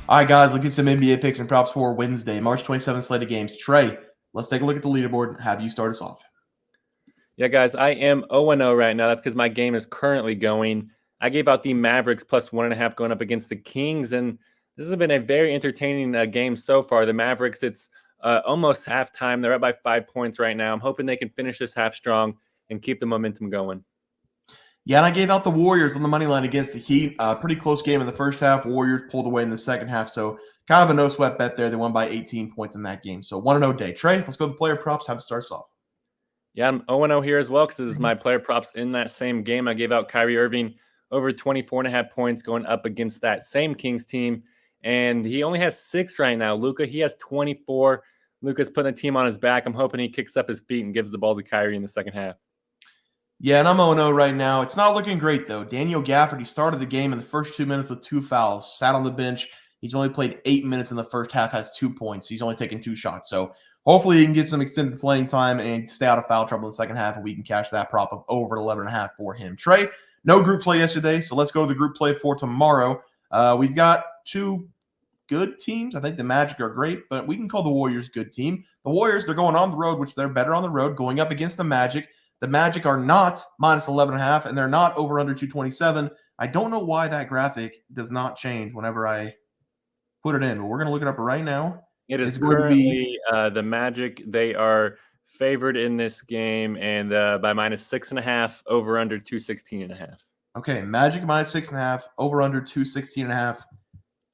All right, guys, look at some NBA picks and props for Wednesday, March 27th slate of games. Trey, let's take a look at the leaderboard. Have you start us off? Yeah, guys, I am 0-0 right now. That's because my game is currently going. I gave out the Mavericks plus 1.5 going up against the Kings, and this has been a very entertaining game so far. The Mavericks, it's almost halftime. They're up by 5 points right now. I'm hoping they can finish this half strong and keep the momentum going. Yeah, and I gave out the Warriors on the money line against the Heat. Pretty close game in the first half. Warriors pulled away in the second half, so kind of a no-sweat bet there. They won by 18 points in that game. So 1-0 day. Trey, let's go to the player props. Have it start us off. Yeah, I'm 0-0 here as well because this is my player props in that same game. I gave out Kyrie Irving over 24.5 points going up against that same Kings team. And he only has 6 right now. Luka, he has 24. Luka's putting the team on his back. I'm hoping he kicks up his feet and gives the ball to Kyrie in the second half. Yeah, and I'm 0-0 right now. It's not looking great, though. Daniel Gafford, he started the game in the first 2 minutes with 2 fouls, sat on the bench. He's only played 8 minutes in the first half, has 2 points. He's only taken 2 shots. So hopefully he can get some extended playing time and stay out of foul trouble in the second half, and we can cash that prop of over 11.5 for him. Trey, no group play yesterday, so let's go to the group play for tomorrow. We've got 2 good teams. I think the Magic are great, but we can call the Warriors a good team. The Warriors, they're going on the road, which they're better on the road, going up against the Magic. The Magic are not minus 11.5, and they're not over under 227. I don't know why that graphic does not change whenever I put it in, but we're going to look it up right now. It is It's going to be the Magic. They are favored in this game and by minus 6.5 over under 216.5. okay. Magic minus 6.5, over under 216.5.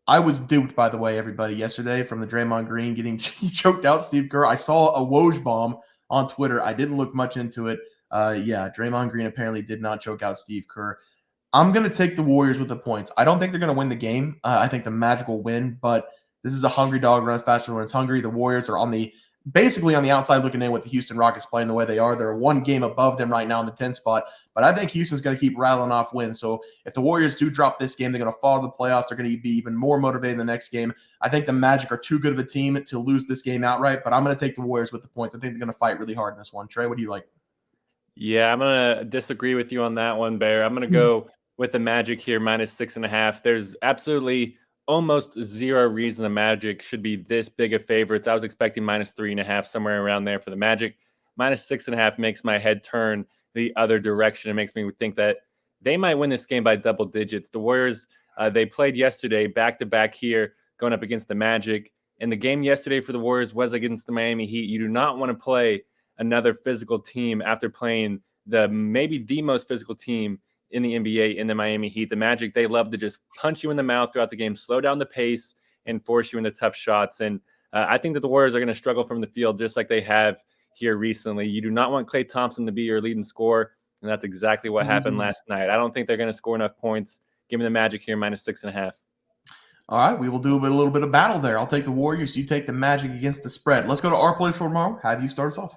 I was duped, by the way, everybody, yesterday from the Draymond Green getting choked out Steve Kerr. I saw a Woj bomb on Twitter. I didn't look much into it. Yeah, Draymond Green apparently did not choke out Steve Kerr. I'm going to take the Warriors with the points. I don't think they're going to win the game. I think the Magic will win, but this is a hungry dog runs faster when it's hungry. The Warriors are basically on the outside looking in with the Houston Rockets playing the way they are. They're 1 game above them right now in the 10 spot, but I think Houston's going to keep rattling off wins. So if the Warriors do drop this game, they're going to follow the playoffs. They're going to be even more motivated in the next game. I think the Magic are too good of a team to lose this game outright, but I'm going to take the Warriors with the points. I think they're going to fight really hard in this one. Trey, what do you like? Yeah, I'm going to disagree with you on that one, Bear. I'm going to go with the Magic here, minus 6.5. There's absolutely almost zero reason the Magic should be this big of favorites. I was expecting minus 3.5, somewhere around there for the Magic. Minus 6.5 makes my head turn the other direction. It makes me think that they might win this game by double digits. The Warriors, they played yesterday back-to-back here going up against the Magic. And the game yesterday for the Warriors was against the Miami Heat. You do not want to play another physical team after playing maybe the most physical team in the NBA in the Miami Heat. The Magic, they love to just punch you in the mouth throughout the game, slow down the pace, and force you into tough shots. And I think that the Warriors are going to struggle from the field just like they have here recently. You do not want Klay Thompson to be your leading scorer, and that's exactly what happened last night. I don't think they're going to score enough points. Give me the Magic here, minus 6.5. All right, we will do a little bit of battle there. I'll take the Warriors. You take the Magic against the spread. Let's go to our place for tomorrow. Have you start us off?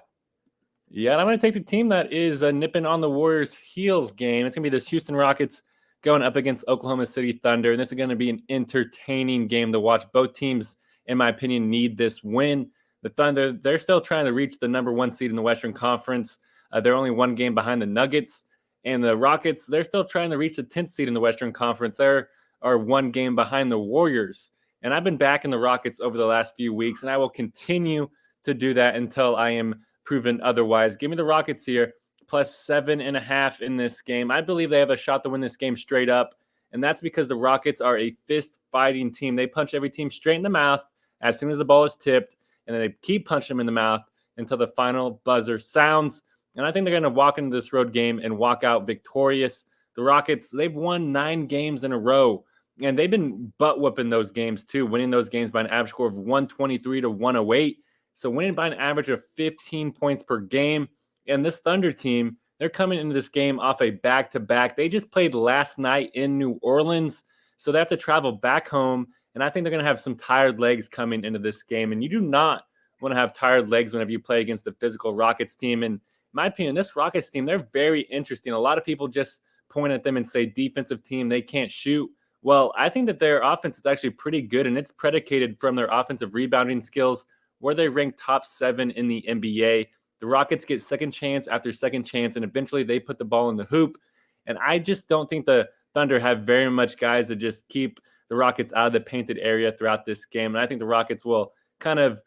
Yeah, and I'm going to take the team that is nipping on the Warriors' heels game. It's going to be this Houston Rockets going up against Oklahoma City Thunder, and this is going to be an entertaining game to watch. Both teams, in my opinion, need this win. The Thunder, they're still trying to reach the number 1 seed in the Western Conference. They're only 1 game behind the Nuggets. And the Rockets, they're still trying to reach the 10th seed in the Western Conference. They are 1 game behind the Warriors. And I've been backing the Rockets over the last few weeks, and I will continue to do that until I am proven otherwise. Give me the Rockets here, plus 7.5 in this game. I believe they have a shot to win this game straight up, and that's because the Rockets are a fist-fighting team. They punch every team straight in the mouth as soon as the ball is tipped, and then they keep punching them in the mouth until the final buzzer sounds. And I think they're going to walk into this road game and walk out victorious. The Rockets, they've won 9 games in a row, and they've been butt-whooping those games too, winning those games by an average score of 123 to 108. So winning by an average of 15 points per game. And this Thunder team, they're coming into this game off a back-to-back. They just played last night in New Orleans, so they have to travel back home. And I think they're going to have some tired legs coming into this game. And you do not want to have tired legs whenever you play against the physical Rockets team. And in my opinion, this Rockets team, they're very interesting. A lot of people just point at them and say defensive team, they can't shoot. Well, I think that their offense is actually pretty good, and it's predicated from their offensive rebounding skills, where they rank top 7 in the NBA. The Rockets get second chance after second chance, and eventually they put the ball in the hoop. And I just don't think the Thunder have very much guys that just keep the Rockets out of the painted area throughout this game. And I think the Rockets will kind of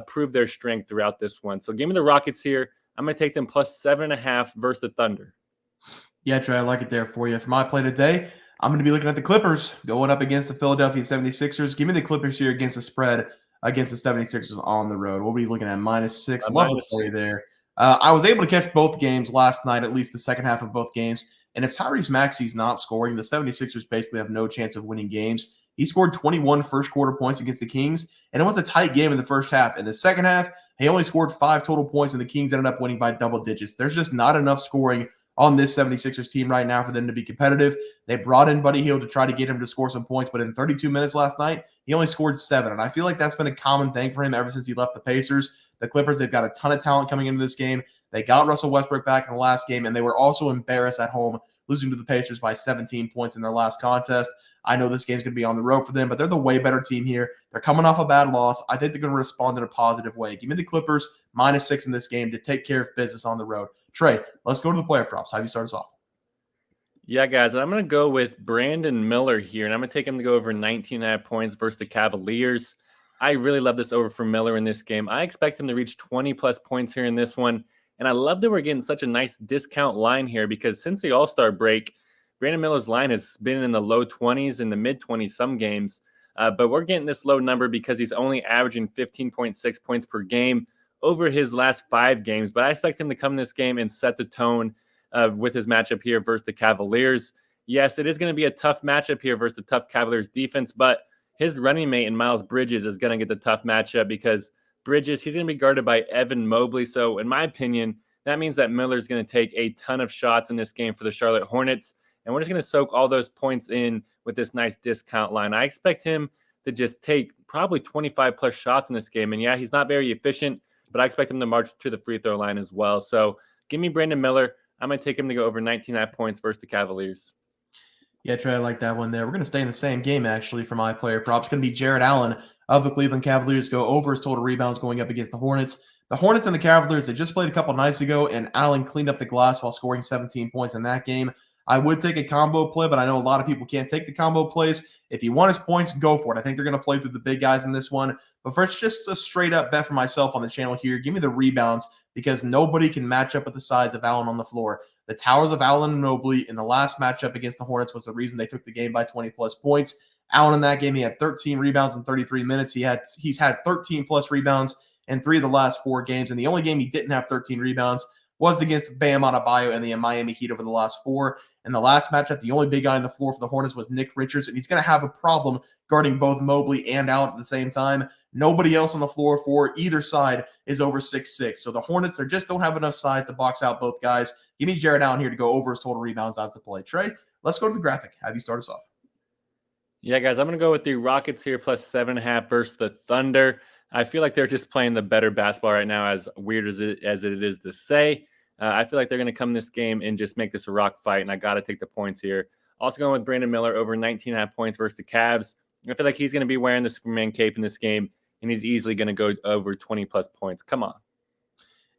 prove their strength throughout this one. So give me the Rockets here. I'm going to take them plus 7.5 versus the Thunder. Yeah, Trey, I like it there for you. For my play today, I'm going to be looking at the Clippers going up against the Philadelphia 76ers. Give me the Clippers here against the spread against the 76ers on the road. We'll be looking at -6. Love the play there. I was able to catch both games last night, at least the second half of both games. And if Tyrese Maxey's not scoring, the 76ers basically have no chance of winning games. He scored 21 first-quarter points against the Kings, and it was a tight game in the first half. In the second half, he only scored 5 total points, and the Kings ended up winning by double digits. There's just not enough scoring on this 76ers team right now for them to be competitive. They brought in Buddy Hield to try to get him to score some points, but in 32 minutes last night, he only scored 7. And I feel like that's been a common thing for him ever since he left the Pacers. The Clippers, they've got a ton of talent coming into this game. They got Russell Westbrook back in the last game, and they were also embarrassed at home, losing to the Pacers by 17 points in their last contest. I know this game's going to be on the road for them, but they're the way better team here. They're coming off a bad loss. I think they're going to respond in a positive way. Give me the Clippers -6 in this game to take care of business on the road. Trey, let's go to the player props. How do you start us off? Yeah, guys, I'm going to go with Brandon Miller here, and I'm going to take him to go over 19.5 points versus the Cavaliers. I really love this over for Miller in this game. I expect him to reach 20-plus points here in this one, and I love that we're getting such a nice discount line here because since the All-Star break, Brandon Miller's line has been in the low 20s and the mid-20s some games, but we're getting this low number because he's only averaging 15.6 points per game over his last 5 games. But I expect him to come in this game and set the tone with his matchup here versus the Cavaliers. Yes, it is going to be a tough matchup here versus the tough Cavaliers defense, but his running mate in Miles Bridges is going to get the tough matchup because Bridges, he's going to be guarded by Evan Mobley. So in my opinion, that means that Miller's going to take a ton of shots in this game for the Charlotte Hornets. And we're just going to soak all those points in with this nice discount line. I expect him to just take probably 25-plus shots in this game. And yeah, he's not very efficient, but I expect him to march to the free throw line as well. So give me Brandon Miller. I'm going to take him to go over 19.5 points versus the Cavaliers. Yeah, Trey, I like that one there. We're going to stay in the same game, actually, for my player props. It's going to be Jarrett Allen of the Cleveland Cavaliers go over his total rebounds going up against the Hornets. The Hornets and the Cavaliers, they just played a couple nights ago, and Allen cleaned up the glass while scoring 17 points in that game. I would take a combo play, but I know a lot of people can't take the combo plays. If you want his points, go for it. I think they're going to play through the big guys in this one. But first, just a straight-up bet for myself on the channel here. Give me the rebounds because nobody can match up with the sides of Allen on the floor. The towers of Allen and Mobley in the last matchup against the Hornets was the reason they took the game by 20-plus points. Allen in that game, he had 13 rebounds in 33 minutes. He's had 13-plus rebounds in 3 of the last 4 games, and the only game he didn't have 13 rebounds was against Bam Adebayo and the Miami Heat over the last 4. In the last matchup, the only big guy on the floor for the Hornets was Nick Richards, and he's going to have a problem guarding both Mobley and Allen at the same time. Nobody else on the floor for either side is over 6'6". So the Hornets, they just don't have enough size to box out both guys. Give me Jarrett Allen here to go over his total rebounds as the play. Trey, let's go to the graphic. Have you start us off? Yeah, guys, I'm going to go with the Rockets here plus 7.5 versus the Thunder. I feel like they're just playing the better basketball right now, as weird as it is to say. I feel like they're going to come this game and just make this a rock fight, and I got to take the points here. Also going with Brandon Miller over 19.5 points versus the Cavs. I feel like he's going to be wearing the Superman cape in this game, and he's easily going to go over 20-plus points. Come on.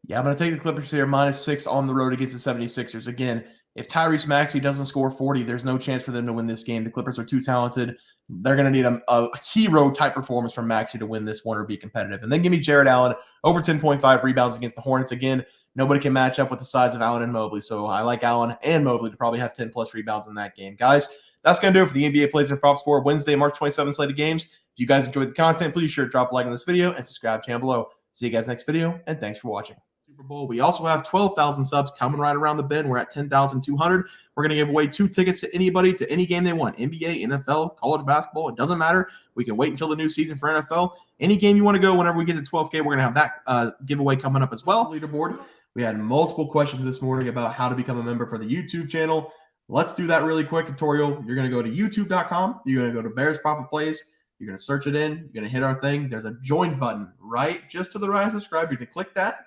Yeah, I'm going to take the Clippers here, -6 on the road against the 76ers. Again, if Tyrese Maxey doesn't score 40, there's no chance for them to win this game. The Clippers are too talented. They're going to need a hero-type performance from Maxey to win this one or be competitive. And then give me Jarrett Allen over 10.5 rebounds against the Hornets. Again, nobody can match up with the sides of Allen and Mobley. So I like Allen and Mobley to probably have 10-plus rebounds in that game. Guys, that's going to do it for the NBA Plays and Props for Wednesday, March 27th slate of games. If you guys enjoyed the content, please sure to drop a like on this video and subscribe to the channel below. See you guys next video, and thanks for watching. Super Bowl. We also have 12,000 subs coming right around the bend. We're at 10,200. We're going to give away 2 tickets to anybody to any game they want. NBA, NFL, college basketball. It doesn't matter. We can wait until the new season for NFL. Any game you want to go, whenever we get to 12K, we're going to have that giveaway coming up as well. Leaderboard. We had multiple questions this morning about how to become a member for the YouTube channel. Let's do that really quick tutorial. You're going to go to youtube.com. You're going to go to Bears Profit Plays. You're going to search it in. You're going to hit our thing. There's a join button right just to the right of subscribe. You're going to click that.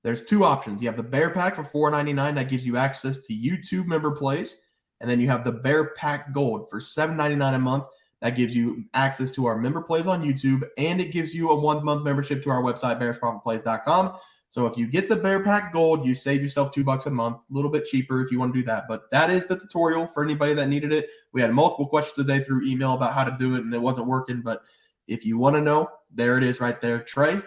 There's 2 options. You have the Bear Pack for $4.99. That gives you access to YouTube member plays. And then you have the Bear Pack Gold for $7.99 a month. That gives you access to our member plays on YouTube. And it gives you a 1-month membership to our website, bearsprofitplays.com. So if you get the Bear Pack Gold, you save yourself $2 a month, a little bit cheaper if you want to do that. But that is the tutorial for anybody that needed it. We had multiple questions today through email about how to do it, and it wasn't working. But if you want to know, there it is right there. Trey,